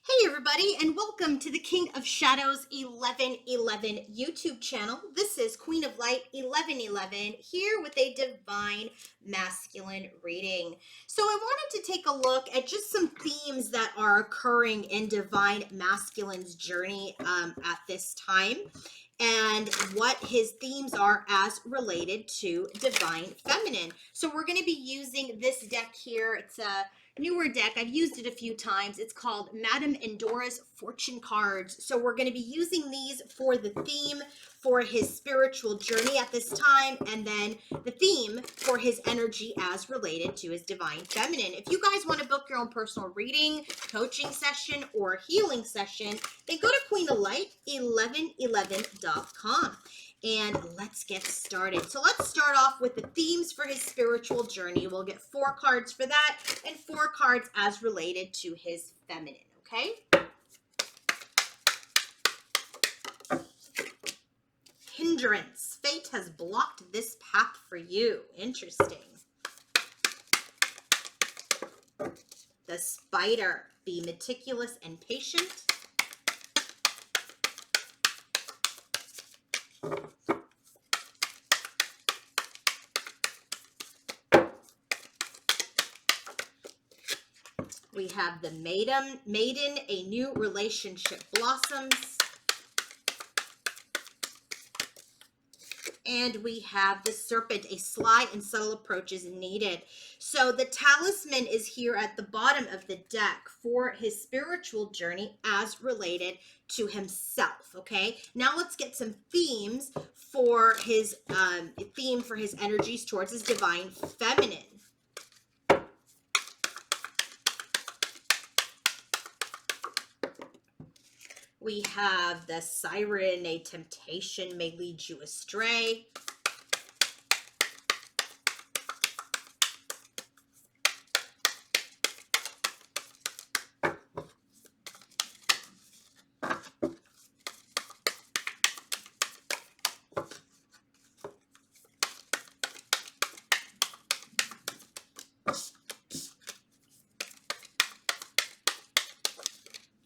Hey everybody, and welcome to the King of Shadows 1111 YouTube channel. This is Queen of Light 1111 here with a divine masculine reading. So I wanted to take a look at just some themes that are occurring in divine masculine's journey at this time, and what his themes are as related to divine feminine. So we're going to be using this deck here. It's a newer deck. I've used it a few times. It's called Madame Endora's Fortune Cards. So we're going to be using these for the theme for his spiritual journey at this time, and then the theme for his energy as related to his divine feminine. If you guys want to book your own personal reading, coaching session, or healing session, then go to queenoflight1111.com. And let's get started. So let's start off with the themes for his spiritual journey. We'll get 4 cards for that and 4 cards as related to his feminine, okay? Hindrance. Fate has blocked this path for you. Interesting. The Spider. Be meticulous and patient. We have the Maiden, a new relationship blossoms. And we have the Serpent, a sly and subtle approach is needed. So the Talisman is here at the bottom of the deck for his spiritual journey as related to himself, okay? Now let's get some themes for his theme for his energies towards his divine feminine. We have the Siren, a temptation may lead you astray.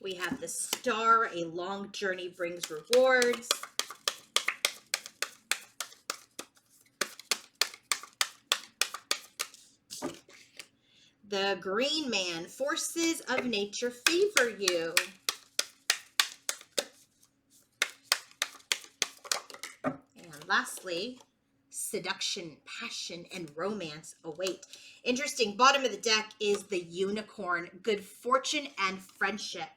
We have the Star, a long journey brings rewards. The Green Man, forces of nature favor you. And lastly, seduction, passion, and romance await. Interesting. Bottom of the deck is the Unicorn, good fortune and friendship.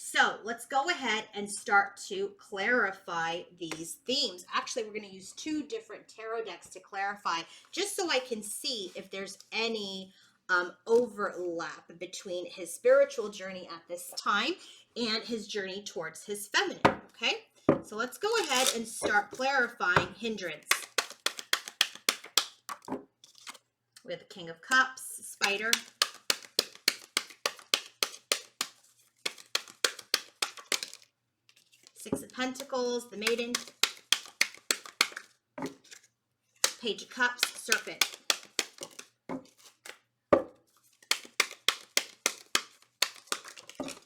So let's go ahead and start to clarify these themes. Actually, we're going to use 2 different tarot decks to clarify, just so I can see if there's any overlap between his spiritual journey at this time and his journey towards his feminine. Okay, so let's go ahead and start clarifying hindrance. We have the King of Cups, Spider. Six of Pentacles, the Maiden. Page of Cups, Serpent.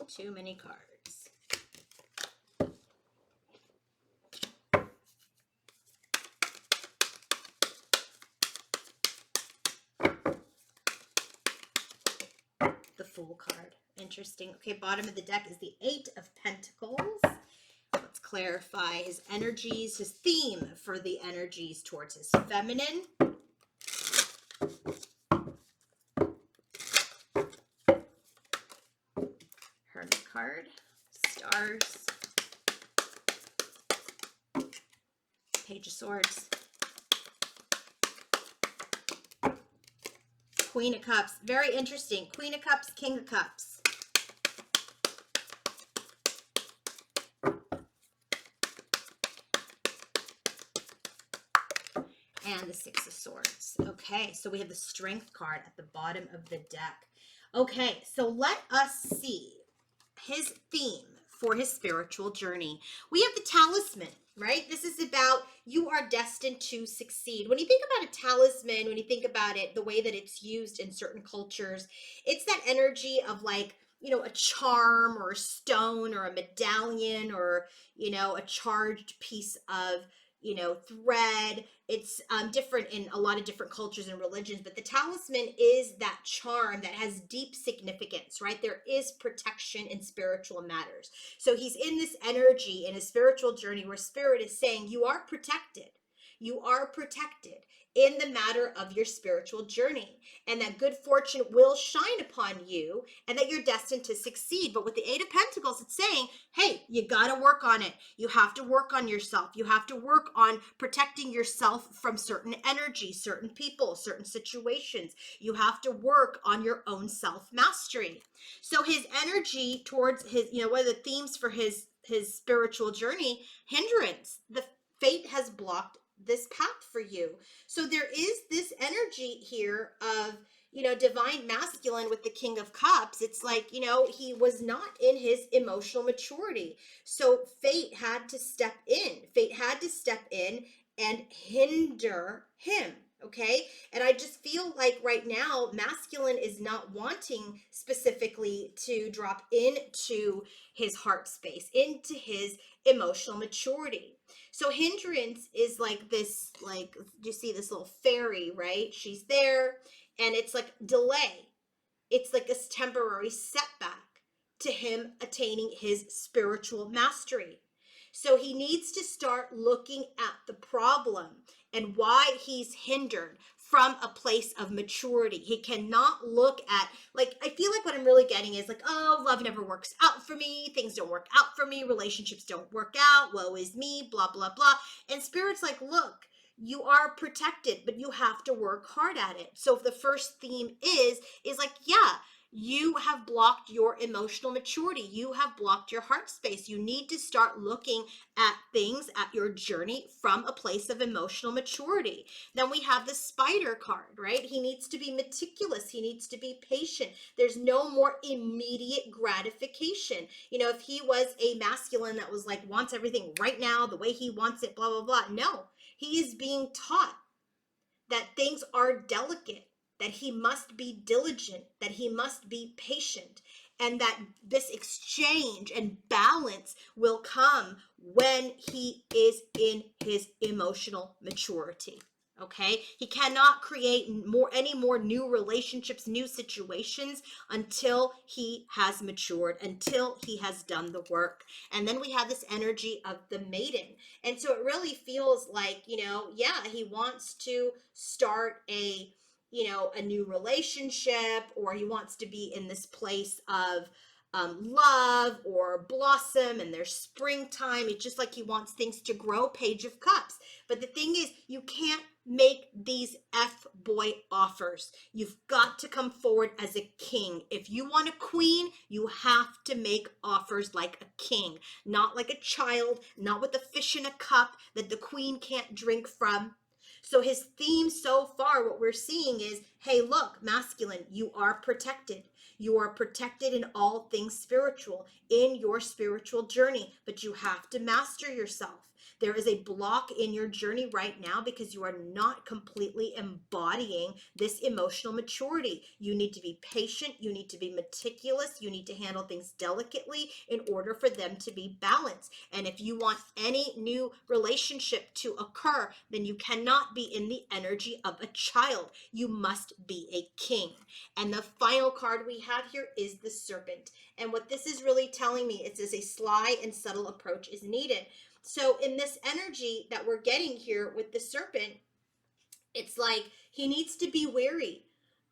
Too many cards. The Fool card. Interesting. Okay, bottom of the deck is the 8 of Pentacles. Let's clarify his energies, his theme for the energies towards his feminine. Hermit card. Stars. Page of Swords. Queen of Cups. Very interesting. Queen of Cups, King of Cups. And the Six of Swords. Okay, so we have the Strength card at the bottom of the deck. Okay, so let us see his theme for his spiritual journey. We have the Talisman, right? This is about you are destined to succeed. When you think about a talisman, when you think about it, the way that it's used in certain cultures, it's that energy of like, a charm or a stone or a medallion or, a charged piece of, thread. It's different in a lot of different cultures and religions, but the talisman is that charm that has deep significance, right? There is protection in spiritual matters. So he's in this energy in a spiritual journey where spirit is saying, you are protected. You are protected in the matter of your spiritual journey, and that good fortune will shine upon you, and that you're destined to succeed. But with the Eight of Pentacles, it's saying, hey, you got to work on it. You have to work on yourself. You have to work on protecting yourself from certain energy, certain people, certain situations. You have to work on your own self-mastery. So his energy towards his, one of the themes for his spiritual journey, hindrance. The fate has blocked this path for you. So there is this energy here of, divine masculine with the King of Cups. It's like, he was not in his emotional maturity. So fate had to step in. Fate had to step in and hinder him. Okay. And I just feel like right now, masculine is not wanting specifically to drop into his heart space, into his emotional maturity. So hindrance is like this, like, you see this little fairy, right? She's there, and it's like delay. It's like a temporary setback to him attaining his spiritual mastery. So he needs to start looking at the problem and why he's hindered from a place of maturity. He cannot look at, like, I feel like what I'm really getting is like, oh, love never works out for me. Things don't work out for me. Relationships don't work out. Woe is me, blah, blah, blah. And Spirit's like, look, you are protected, but you have to work hard at it. So the first theme is like, yeah, you have blocked your emotional maturity. You have blocked your heart space. You need to start looking at things, at your journey from a place of emotional maturity. Then we have the Spider card, right? He needs to be meticulous. He needs to be patient. There's no more immediate gratification. If he was a masculine that was like, wants everything right now, the way he wants it, blah, blah, blah. No, he is being taught that things are delicate, that he must be diligent, that he must be patient, and that this exchange and balance will come when he is in his emotional maturity. Okay, he cannot create any more new relationships, new situations until he has matured, until he has done the work. And then we have this energy of the maiden. And so it really feels like, yeah, he wants to start a new relationship, or he wants to be in this place of love or blossom, and there's springtime. It's just like he wants things to grow. Page of Cups. But the thing is, you can't make these F-boy offers. You've got to come forward as a king. If you want a queen, you have to make offers like a king, not like a child, not with a fish in a cup that the queen can't drink from. So his theme so far, what we're seeing is, hey, look, masculine, you are protected. You are protected in all things spiritual, in your spiritual journey, but you have to master yourself. There is a block in your journey right now because you are not completely embodying this emotional maturity. You need to be patient. You need to be meticulous. You need to handle things delicately in order for them to be balanced. And if you want any new relationship to occur, then you cannot be in the energy of a child. You must be a king. And the final card we have here is the Serpent. And what this is really telling me is a sly and subtle approach is needed. So in this energy that we're getting here with the Serpent, it's like he needs to be wary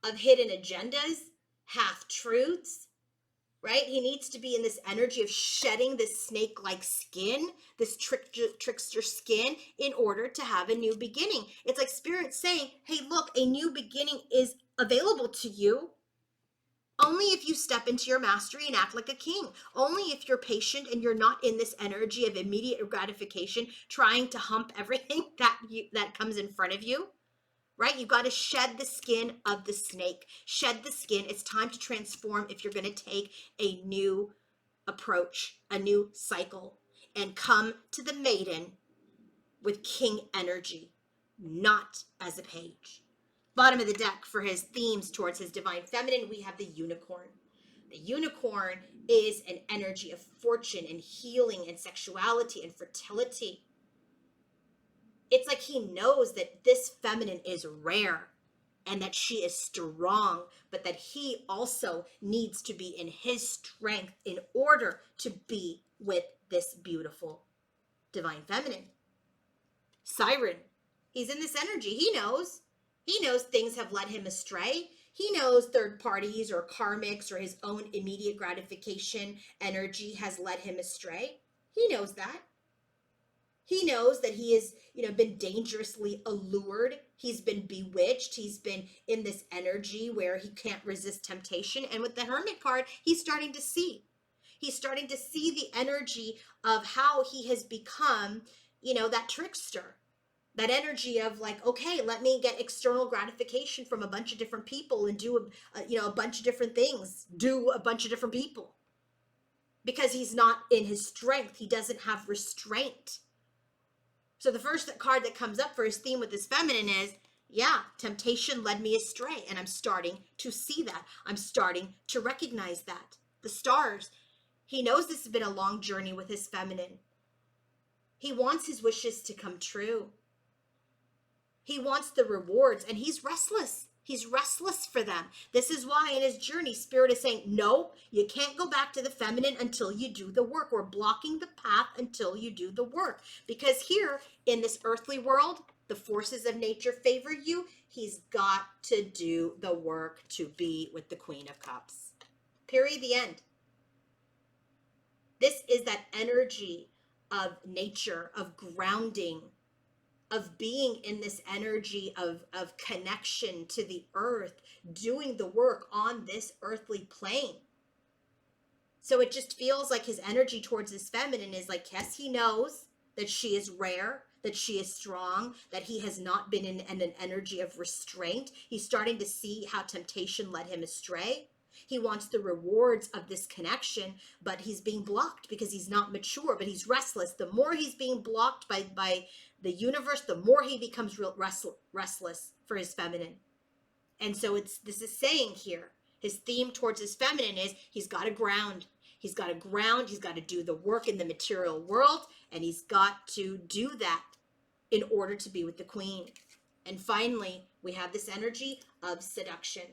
of hidden agendas, half-truths, right? He needs to be in this energy of shedding this snake-like skin, this trickster skin, in order to have a new beginning. It's like Spirit saying, hey, look, a new beginning is available to you. Only if you step into your mastery and act like a king. Only if you're patient and you're not in this energy of immediate gratification, trying to hump everything that comes in front of you, right? You got to shed the skin of the snake. Shed the skin. It's time to transform if you're going to take a new approach, a new cycle, and come to the maiden with king energy, not as a page. Bottom of the deck for his themes towards his divine feminine, we have the unicorn. The unicorn is an energy of fortune and healing and sexuality and fertility. It's like he knows that this feminine is rare and that she is strong, but that he also needs to be in his strength in order to be with this beautiful divine feminine. Siren, he's in this energy. He knows. He knows things have led him astray. He knows third parties or karmics or his own immediate gratification energy has led him astray. He knows that. He knows that he has, been dangerously allured. He's been bewitched. He's been in this energy where he can't resist temptation. And with the Hermit card, he's starting to see. He's starting to see the energy of how he has become, that trickster. That energy of like, okay, let me get external gratification from a bunch of different people and do a bunch of different things, do a bunch of different people. Because he's not in his strength. He doesn't have restraint. So the first card that comes up for his theme with his feminine is, yeah, temptation led me astray. And I'm starting to see that. I'm starting to recognize that. The stars. He knows this has been a long journey with his feminine. He wants his wishes to come true. He wants the rewards and he's restless. He's restless for them. This is why in his journey, Spirit is saying, no, you can't go back to the feminine until you do the work. We're blocking the path until you do the work. Because here in this earthly world, the forces of nature favor you. He's got to do the work to be with the Queen of Cups. Period. The end. This is that energy of nature, of grounding, of being in this energy of connection to the earth, doing the work on this earthly plane. So it just feels like his energy towards his feminine is like, yes, he knows that she is rare, that she is strong, that he has not been in an energy of restraint. He's starting to see how temptation led him astray. He wants the rewards of this connection, but he's being blocked because he's not mature, but he's restless. The more he's being blocked by the universe, the more he becomes restless for his feminine. And so this is saying here, his theme towards his feminine is he's got to ground. He's got to ground. He's got to do the work in the material world, and he's got to do that in order to be with the queen. And finally, we have this energy of seduction.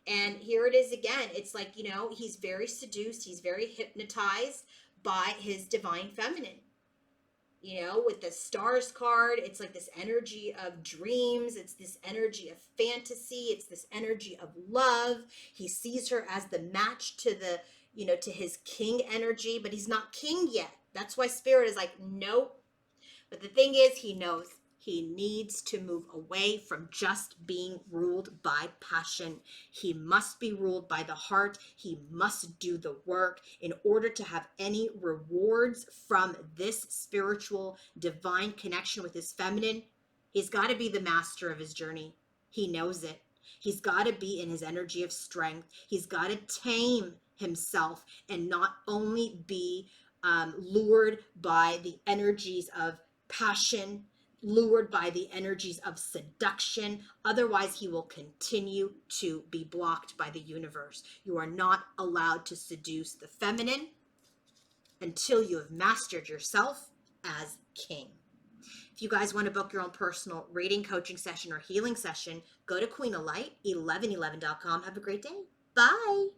And here it is again. It's like, he's very seduced. He's very hypnotized by his divine feminine. With the stars card, it's like this energy of dreams. It's this energy of fantasy. It's this energy of love. He sees her as the match to to his king energy, but he's not king yet. That's why Spirit is like, nope. But the thing is, he knows he needs to move away from just being ruled by passion. He must be ruled by the heart. He must do the work in order to have any rewards from this spiritual divine connection with his feminine. He's got to be the master of his journey. He knows it. He's got to be in his energy of strength. He's got to tame himself and not only be lured by the energies of passion, lured by the energies of seduction. Otherwise, he will continue to be blocked by the universe. You are not allowed to seduce the feminine until you have mastered yourself as king. If you guys want to book your own personal reading, coaching session, or healing session, go to queenoflight1111.com. Have a great day. Bye.